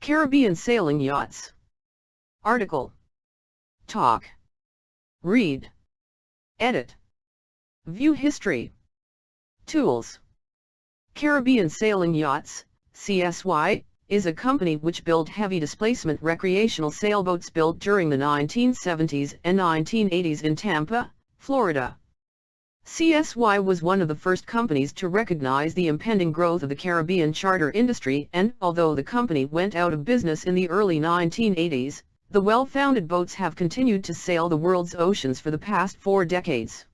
Caribbean sailing yachts. Article. Talk. Read. Edit. View history. Tools. Caribbean Sailing Yachts, CSY, is a company which built heavy displacement recreational sailboats built during the 1970s and 1980s in Tampa, Florida. CSY was one of the first companies to recognize the impending growth of the Caribbean charter industry, and although the company went out of business in the early 1980s, the well-founded boats have continued to sail the world's oceans for the past 4 decades.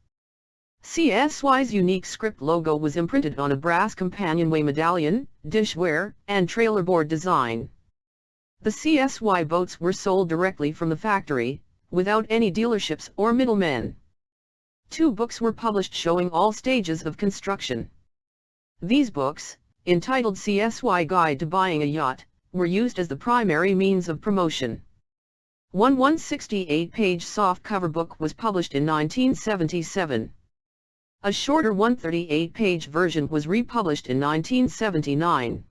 CSY's unique script logo was imprinted on a brass companionway medallion, dishware, and trailerboard design. The CSY boats were sold directly from the factory, without any dealerships or middlemen. 2 books were published showing all stages of construction. These books, entitled CSY Guide to Buying a Yacht, were used as the primary means of promotion. One 168-page softcover book was published in 1977. A shorter 138-page version was republished in 1979.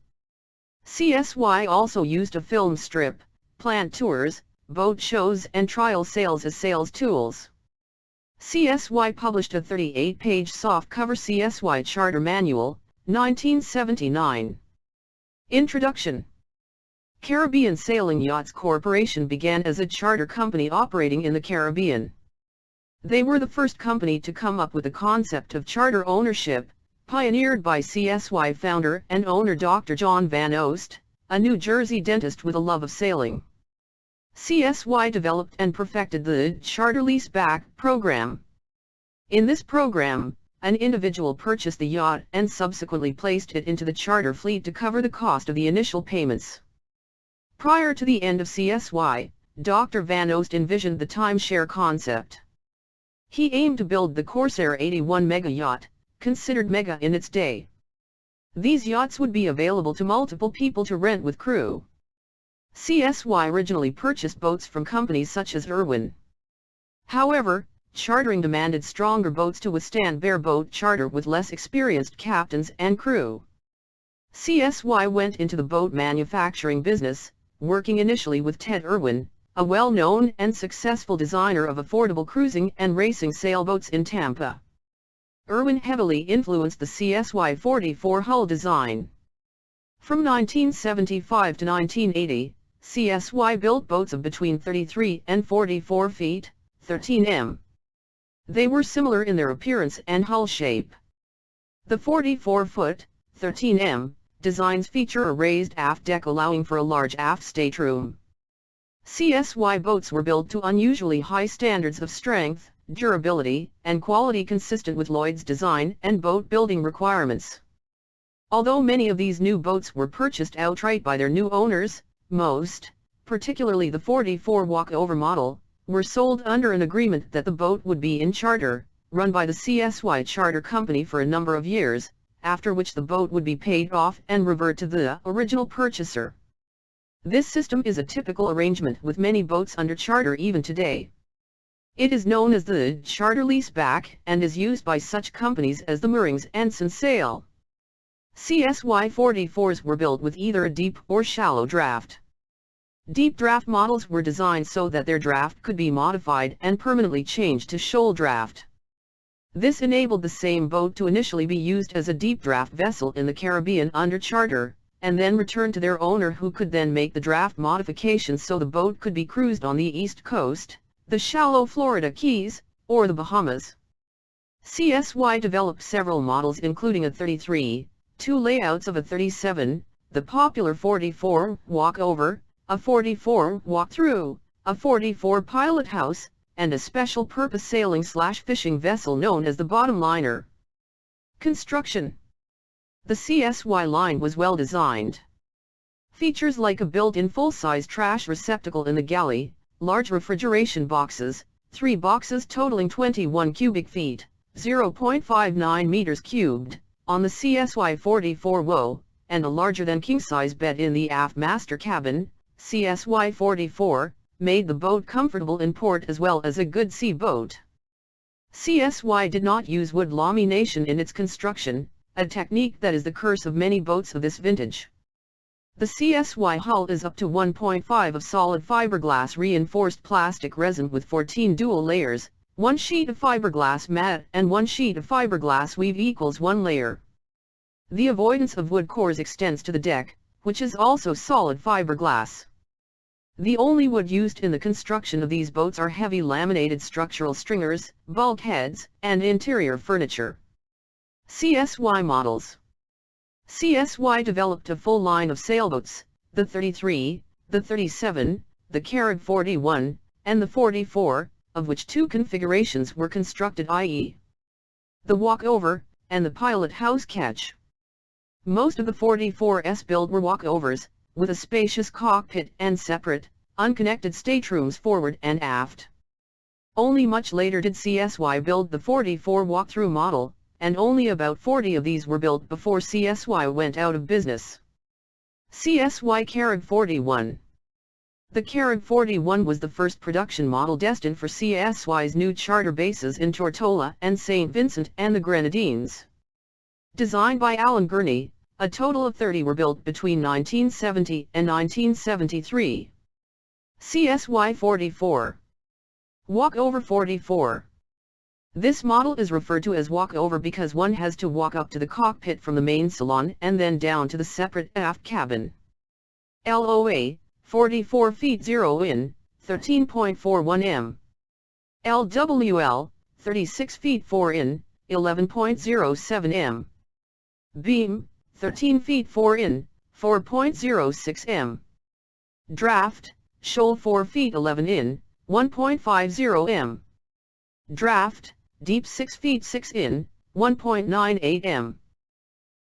CSY also used a film strip, plant tours, boat shows and trial sails as sales tools. CSY published a 38-page softcover CSY Charter Manual, 1979. Introduction. Caribbean Sailing Yachts Corporation began as a charter company operating in the Caribbean. They were the first company to come up with the concept of charter ownership, pioneered by CSY founder and owner Dr. John Van Oost, a New Jersey dentist with a love of sailing. CSY developed and perfected the charter lease-back program. In this program, an individual purchased the yacht and subsequently placed it into the charter fleet to cover the cost of the initial payments. Prior to the end of CSY, Dr. Van Oost envisioned the timeshare concept. He aimed to build the Corsair 81 mega yacht, considered mega in its day. These yachts would be available to multiple people to rent with crew. CSY originally purchased boats from companies such as Irwin. However, chartering demanded stronger boats to withstand bareboat charter with less experienced captains and crew. CSY went into the boat manufacturing business, working initially with Ted Irwin, a well-known and successful designer of affordable cruising and racing sailboats in Tampa. Irwin heavily influenced the CSY 44 hull design. From 1975 to 1980, CSY built boats of between 33 and 44 feet, 13 m. They were similar in their appearance and hull shape. The 44-foot, 13 m, designs feature a raised aft deck allowing for a large aft stateroom. CSY boats were built to unusually high standards of strength, durability, and quality consistent with Lloyd's design and boat building requirements. Although many of these new boats were purchased outright by their new owners, most, particularly the 44 walkover model, were sold under an agreement that the boat would be in charter, run by the CSY charter company for a number of years, after which the boat would be paid off and revert to the original purchaser. This system is a typical arrangement with many boats under charter even today. It is known as the charter leaseback and is used by such companies as the moorings and Sail. CSY 44s were built with either a deep or shallow draft. Deep draft models were designed so that their draft could be modified and permanently changed to shoal draft. This enabled the same boat to initially be used as a deep draft vessel in the Caribbean under charter, and then return to their owner who could then make the draft modifications so the boat could be cruised on the East Coast, the shallow Florida Keys, or the Bahamas. CSY developed several models including a 33, 2 layouts of a 37, the popular 44 walkover, a 44 walk-through, a 44 pilot house, and a special purpose sailing/fishing vessel known as the bottom liner. Construction. The CSY line was well designed. Features like a built-in full-size trash receptacle in the galley, large refrigeration boxes, 3 boxes totaling 21 cubic feet, 0.59 meters cubed, on the CSY 44 WO, and a larger than king-size bed in the aft master cabin, CSY 44, made the boat comfortable in port as well as a good sea boat. CSY did not use wood lamination in its construction, a technique that is the curse of many boats of this vintage. The CSY hull is up to 1.5 of solid fiberglass reinforced plastic resin with 14 dual layers, 1 sheet of fiberglass mat and 1 sheet of fiberglass weave equals 1 layer. The avoidance of wood cores extends to the deck, which is also solid fiberglass. The only wood used in the construction of these boats are heavy laminated structural stringers, bulkheads, and interior furniture. CSY models. CSY developed a full line of sailboats, the 33, the 37, the Carib 41, and the 44, of which 2 configurations were constructed, i.e. the walkover, and the pilot house catch. Most of the 44s built were walkovers, with a spacious cockpit and separate, unconnected staterooms forward and aft. Only much later did CSY build the 44 walk-through model, and only about 40 of these were built before CSY went out of business. CSY Carib 41. The Carib 41 was the first production model destined for CSY's new charter bases in Tortola and St. Vincent and the Grenadines. Designed by Alan Gurney, a total of 30 were built between 1970 and 1973. CSY 44. Walkover 44. This model is referred to as walkover because one has to walk up to the cockpit from the main salon and then down to the separate aft cabin. LOA, 44 feet 0 in, 13.41 m. LWL, 36 feet 4 in, 11.07 m. Beam, 13 feet 4 in, 4.06 m. Draft, shoal 4 feet 11 in, 1.50 m. Draft, deep 6 feet 6 in, 1.98 m.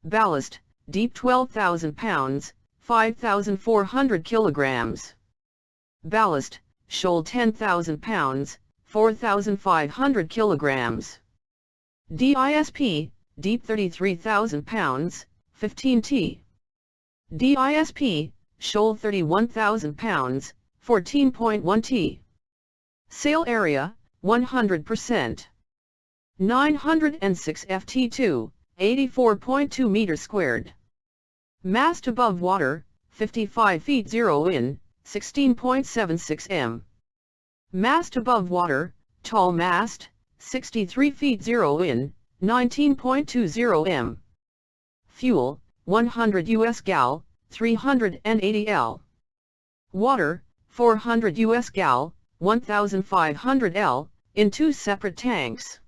Ballast, deep 12,000 pounds, 5,400 kilograms. Ballast, shoal 10,000 pounds, 4,500 kilograms. DISP, deep 33,000 pounds, 15 t. DISP, shoal 31,000 pounds, 14.1 t. Sail area, 100%. 906 ft2, 84.2 meters squared. Mast above water, 55 feet 0 in, 16.76 m. Mast above water, tall mast, 63 feet 0 in, 19.20 m. Fuel, 100 US gal, 380 L. Water, 400 US gal, 1,500 L, in 2 separate tanks.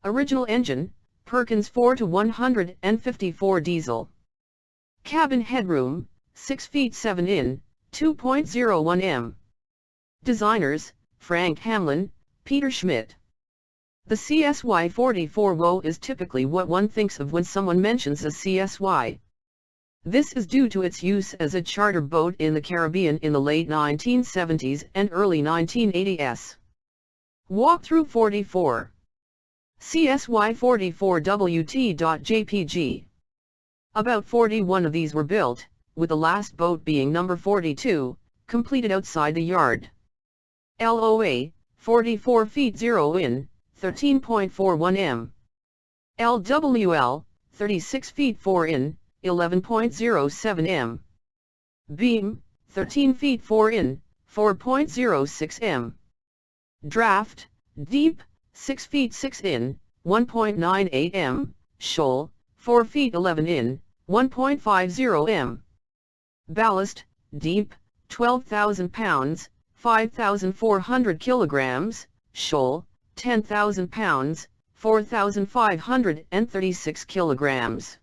Original engine, Perkins 4-154 diesel. Cabin headroom, 6 feet 7 in, 2.01 m. Designers, Frank Hamlin, Peter Schmidt. The CSY 44 WO is typically what one thinks of when someone mentions a CSY. This is due to its use as a charter boat in the Caribbean in the late 1970s and early 1980s. Walkthrough 44. CSY 44WT.jpg. About 41 of these were built, with the last boat being number 42, completed outside the yard. LOA, 44 feet 0 in, 13.41 m. LWL, 36 feet 4 in, 11.07 m. Beam, 13 feet 4 in, 4.06 m. Draft, deep, 6 feet 6 in, 1.98 m. Shoal, 4 feet 11 in, 1.50 m. Ballast, deep, 12,000 pounds, 5,400 kilograms. Shoal, 10,000 pounds, 4,536 kilograms.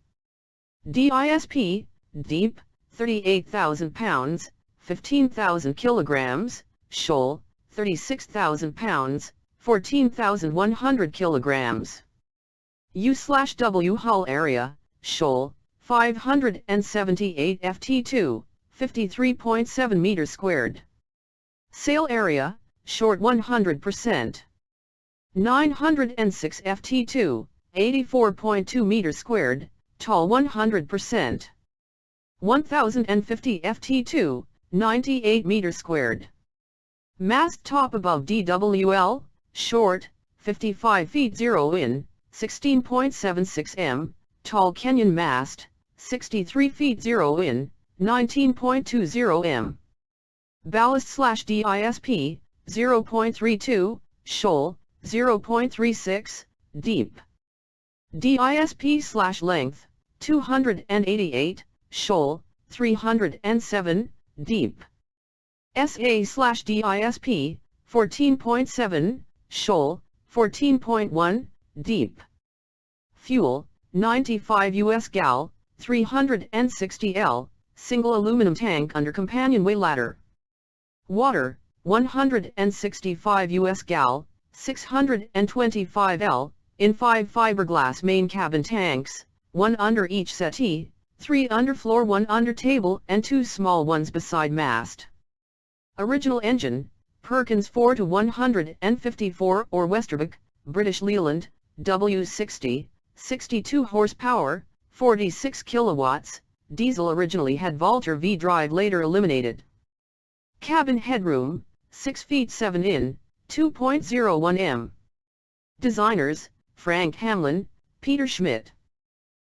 DISP, deep, 38,000 pounds, 15,000 kilograms. Shoal, 36,000 pounds, 14,100 kilograms. U/W hull area, shoal, 578 ft2, 53.7 meters squared. Sail area, short 100%. 906 ft2, 84.2 meters squared, tall 100%. 1050 ft2, 98 meters squared. Mast top above DWL, short, 55 feet 0 in, 16.76 m, tall Kenyan mast, 63 feet 0 in, 19.20 m. Ballast/DISP, 0.32, shoal, 0.36, deep. DISP/length, 288, shoal, 307, deep. SA/DISP, 14.7, shoal, 14.1, deep. Fuel, 95 US gal, 360 L, single aluminum tank under companionway ladder. Water, 165 US gal, 625 L, in 5 fiberglass main cabin tanks, 1 under each settee, 3 under floor, 1 under table and 2 small ones beside mast. Original engine, Perkins 4-154 or Westerbeek, British Leyland, W60, 62 horsepower, 46 kilowatts, diesel. Originally had Valter V drive, later eliminated. Cabin headroom, 6 feet 7 in, 2.01 m. Designers, Frank Hamlin, Peter Schmidt.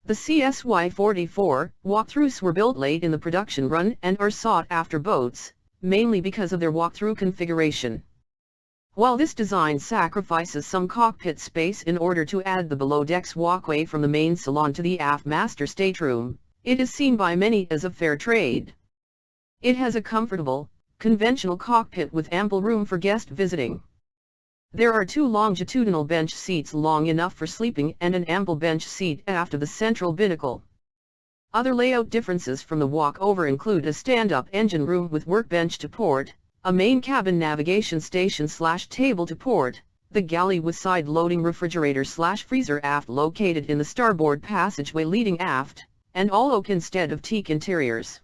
The CSY-44 walkthroughs were built late in the production run and are sought after boats, mainly because of their walkthrough configuration. While this design sacrifices some cockpit space in order to add the below-decks walkway from the main salon to the aft master stateroom, it is seen by many as a fair trade. It has a comfortable, conventional cockpit with ample room for guest visiting. There are 2 longitudinal bench seats long enough for sleeping and an ample bench seat aft of the central binnacle. Other layout differences from the walkover include a stand-up engine room with workbench to port, a main cabin navigation station/table to port, the galley with side-loading refrigerator/freezer aft located in the starboard passageway leading aft, and all oak instead of teak interiors.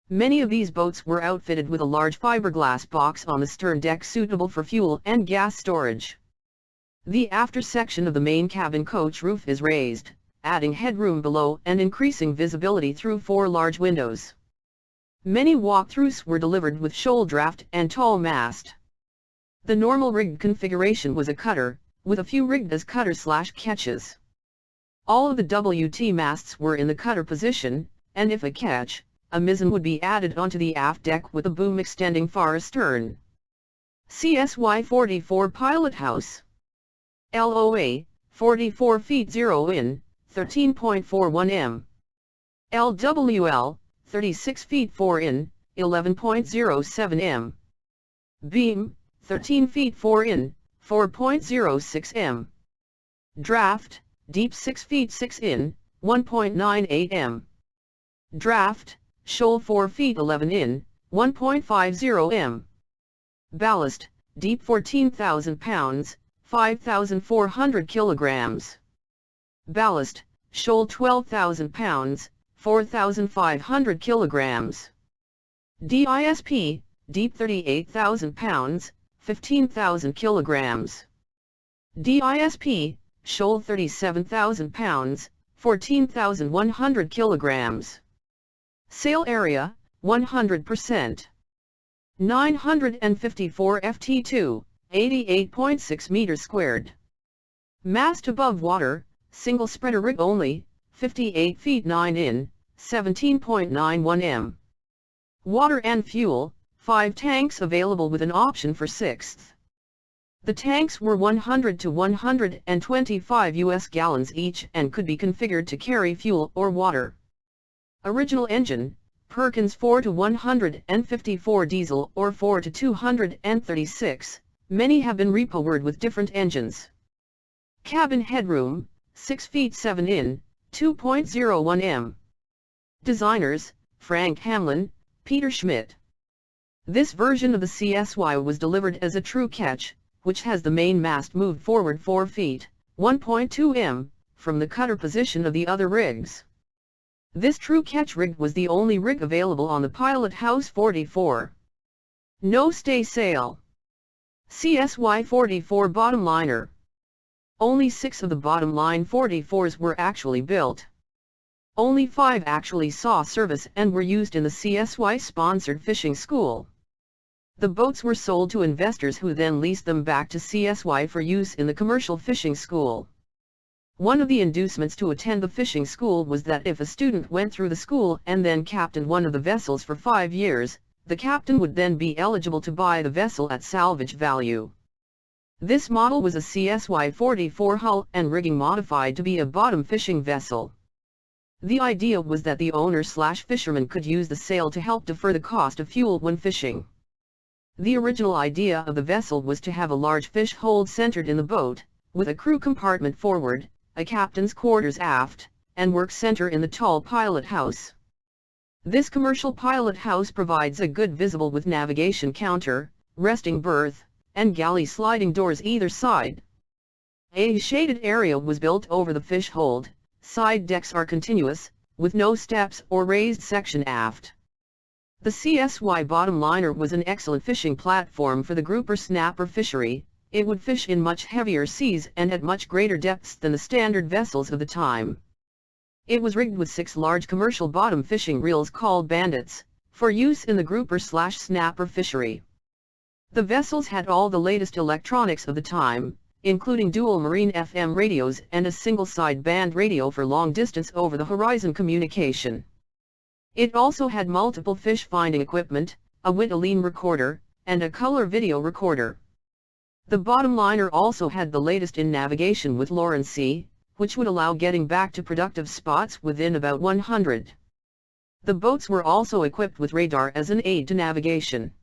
Many of these boats were outfitted with a large fiberglass box on the stern deck suitable for fuel and gas storage. The after section of the main cabin coach roof is raised, adding headroom below and increasing visibility through 4 large windows. Many walkthroughs were delivered with shoal draft and tall mast. The normal rig configuration was a cutter, with a few rigged as cutter/ketches. All of the WT masts were in the cutter position, and if a ketch, a mizzen would be added onto the aft deck with a boom extending far astern. CSY-44 Pilot House. LOA, 44 feet 0 in, 13.41 m. LWL, 36 feet 4 in, 11.07 m. Beam, 13 feet 4 in, 4.06 m. Draft, deep 6 feet 6 in, 1.98 m. Draft, shoal 4 feet 11 in, 1.50 m. Ballast, deep 14,000 pounds, 5,400 kilograms. Ballast, shoal 12,000 pounds, 4,500 kilograms. DISP, deep 38,000 pounds, 15,000 kilograms. DISP, shoal 37,000 pounds, 14,100 kilograms. Sail area, 100%. 954 ft2, 88.6 meters squared. Mast above water, single spreader rig only, 58 feet 9 in, 17.91 m. Water and fuel, 5 tanks available with an option for 6th. The tanks were 100 to 125 US gallons each and could be configured to carry fuel or water. Original engine, Perkins 4-154 diesel or 4-236, many have been repowered with different engines. Cabin headroom, 6 feet 7 in, 2.01 m. Designers, Frank Hamlin, Peter Schmidt. This version of the CSY was delivered as a true ketch, which has the main mast moved forward 4 feet, 1.2 m, from the cutter position of the other rigs. This true ketch rig was the only rig available on the Pilot House 44. No stay sail. CSY 44 bottom liner. Only 6 of the bottom line 44s were actually built. Only 5 actually saw service and were used in the CSY-sponsored fishing school. The boats were sold to investors who then leased them back to CSY for use in the commercial fishing school. One of the inducements to attend the fishing school was that if a student went through the school and then captained one of the vessels for 5 years, the captain would then be eligible to buy the vessel at salvage value. This model was a CSY-44 hull and rigging modified to be a bottom fishing vessel. The idea was that the owner/fisherman could use the sail to help defer the cost of fuel when fishing. The original idea of the vessel was to have a large fish hold centered in the boat, with a crew compartment forward, a captain's quarters aft, and work center in the tall pilot house. This commercial pilot house provides a good visible with navigation counter, resting berth, and galley sliding doors either side. A shaded area was built over the fish hold. Side decks are continuous, with no steps or raised section aft. The CSY bottom liner was an excellent fishing platform for the grouper snapper fishery. It would fish in much heavier seas and at much greater depths than the standard vessels of the time. It was rigged with 6 large commercial bottom fishing reels called bandits, for use in the grouper/snapper fishery. The vessels had all the latest electronics of the time, including dual marine FM radios and a single sideband radio for long-distance over-the-horizon communication. It also had multiple fish-finding equipment, a Witoline recorder, and a color video recorder. The bottom liner also had the latest in navigation with Lorentz, which would allow getting back to productive spots within about 100. The boats were also equipped with radar as an aid to navigation.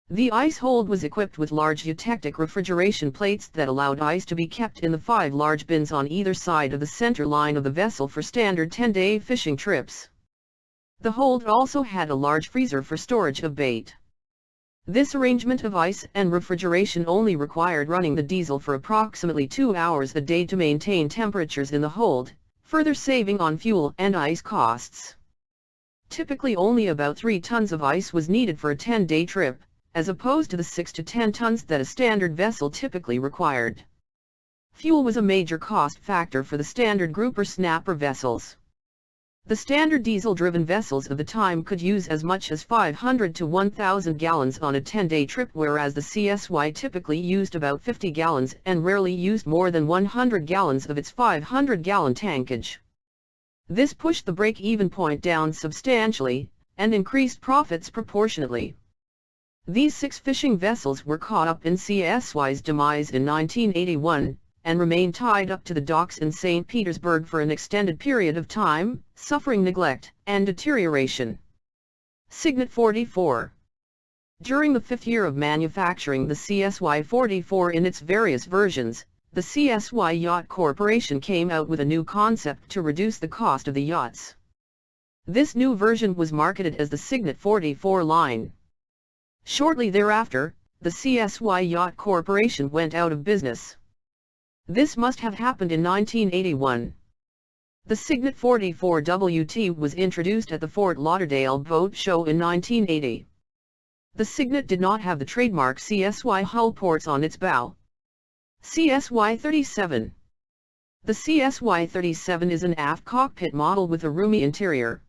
The ice hold was equipped with large eutectic refrigeration plates that allowed ice to be kept in the 5 large bins on either side of the center line of the vessel for standard 10-day fishing trips. The hold also had a large freezer for storage of bait. This arrangement of ice and refrigeration only required running the diesel for approximately 2 hours a day to maintain temperatures in the hold, further saving on fuel and ice costs. Typically only about 3 tons of ice was needed for a 10-day trip, as opposed to the 6 to 10 tons that a standard vessel typically required. Fuel was a major cost factor for the standard grouper snapper vessels. The standard diesel-driven vessels of the time could use as much as 500 to 1,000 gallons on a 10-day trip, whereas the CSY typically used about 50 gallons and rarely used more than 100 gallons of its 500-gallon tankage. This pushed the break-even point down substantially, and increased profits proportionately. These 6 fishing vessels were caught up in CSY's demise in 1981, and remained tied up to the docks in St. Petersburg for an extended period of time, suffering neglect and deterioration. Signet 44. During the 5th year of manufacturing the CSY 44 in its various versions, the CSY Yacht Corporation came out with a new concept to reduce the cost of the yachts. This new version was marketed as the Signet 44 line. Shortly thereafter, the CSY Yacht Corporation went out of business. This must have happened in 1981. The Signet 44 WT was introduced at the Fort Lauderdale Boat Show in 1980. The Signet did not have the trademark CSY hull ports on its bow. CSY 37. The CSY 37 is an aft cockpit model with a roomy interior.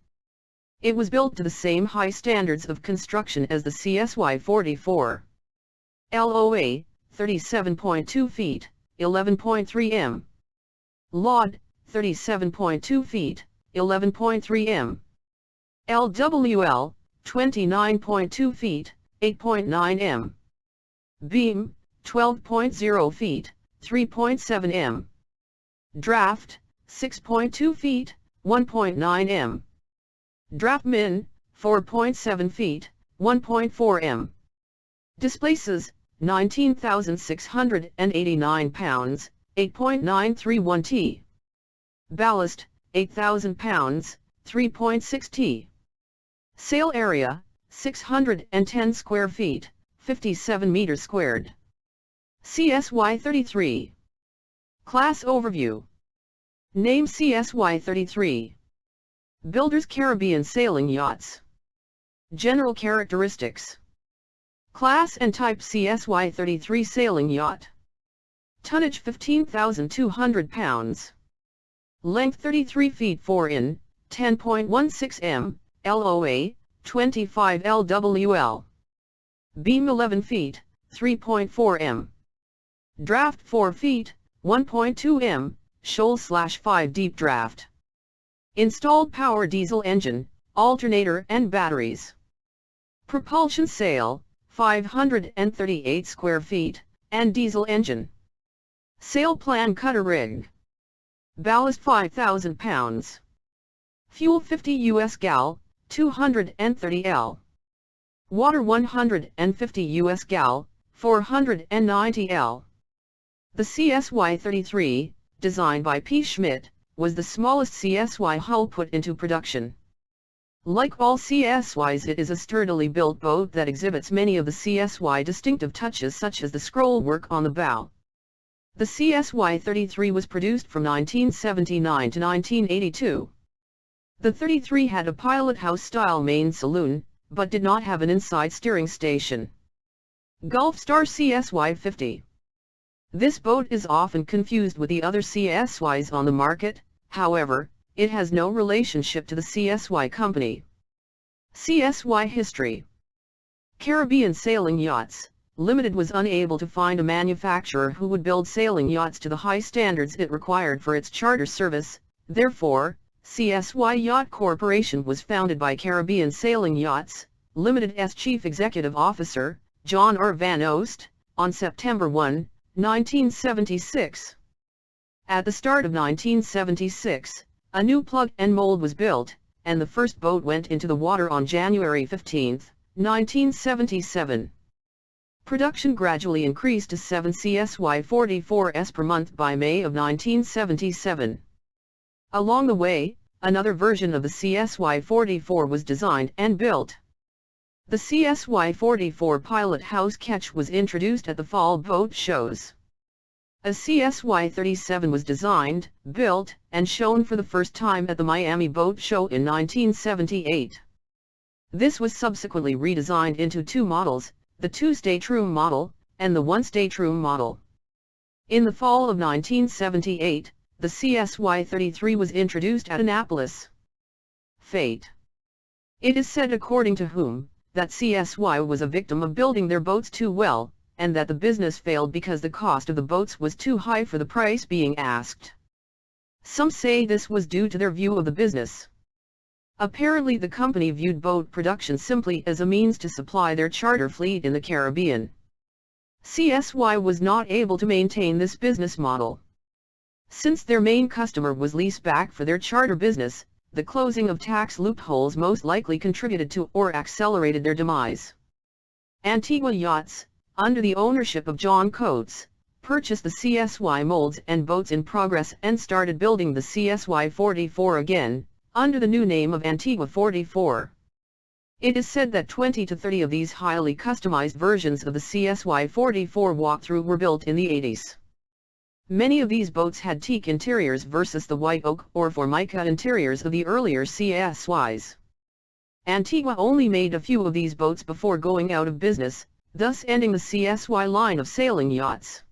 It was built to the same high standards of construction as the CSY 44. LOA, 37.2 feet. 11.3 m. Laud, 37.2 feet, 11.3 m. LWL, 29.2 feet, 8.9 m. Beam, 12.0 feet, 3.7 m. Draft, 6.2 feet, 1.9 m. Draft min, 4.7 feet, 1.4 m. Displaces, 19,689 pounds, 8.931 t. Ballast, 8,000 pounds, 3.6 t. Sail area, 610 square feet, 57 meters squared. CSY 33. Class overview. Name CSY 33. Builders Caribbean Sailing Yachts. General characteristics. Class and type CSY 33 sailing yacht. Tonnage 15,200 pounds. Length 33 feet 4 in, 10.16 m, LOA, 25 LWL. Beam 11 feet, 3.4 m. Draft 4 feet, 1.2 m, shoal/5 deep draft. Installed power diesel engine, alternator and batteries. Propulsion sail, 538 square feet, and diesel engine. Sail plan cutter rig. Ballast 5,000 pounds. Fuel 50 US gal, 230 L. Water 150 US gal, 490 L. The CSY-33, designed by P. Schmidt, was the smallest CSY hull put into production. Like all CSYs, it is a sturdily built boat that exhibits many of the CSY distinctive touches, such as the scroll work on the bow. The CSY-33 was produced from 1979 to 1982. The 33 had a pilot house-style main saloon, but did not have an inside steering station. Gulfstar CSY-50. This boat is often confused with the other CSYs on the market, however, it has no relationship to the CSY company. CSY history. Caribbean Sailing Yachts Limited was unable to find a manufacturer who would build sailing yachts to the high standards it required for its charter service. Therefore, CSY Yacht Corporation was founded by Caribbean Sailing Yachts Limited's Chief Executive Officer, John R. Van Oost, on September 1, 1976. At the start of 1976, a new plug and mold was built, and the first boat went into the water on January 15, 1977. Production gradually increased to 7 CSY-44s per month by May of 1977. Along the way, another version of the CSY-44 was designed and built. The CSY-44 pilot house ketch was introduced at the fall boat shows. A CSY-37 was designed, built, and shown for the first time at the Miami Boat Show in 1978. This was subsequently redesigned into two models, the 2 stateroom model, and the 1 stateroom model. In the fall of 1978, the CSY-33 was introduced at Annapolis. Fate. It is said, according to whom, that CSY was a victim of building their boats too well, and that the business failed because the cost of the boats was too high for the price being asked. Some say this was due to their view of the business. Apparently the company viewed boat production simply as a means to supply their charter fleet in the Caribbean. CSY was not able to maintain this business model. Since their main customer was leaseback for their charter business, the closing of tax loopholes most likely contributed to or accelerated their demise. Antigua Yachts, under the ownership of John Coates, purchased the CSY molds and boats in progress and started building the CSY-44 again, under the new name of Antigua 44. It is said that 20 to 30 of these highly customized versions of the CSY-44 walkthrough were built in the 80s. Many of these boats had teak interiors versus the white oak or formica interiors of the earlier CSYs. Antigua only made a few of these boats before going out of business, thus ending the CSY line of sailing yachts.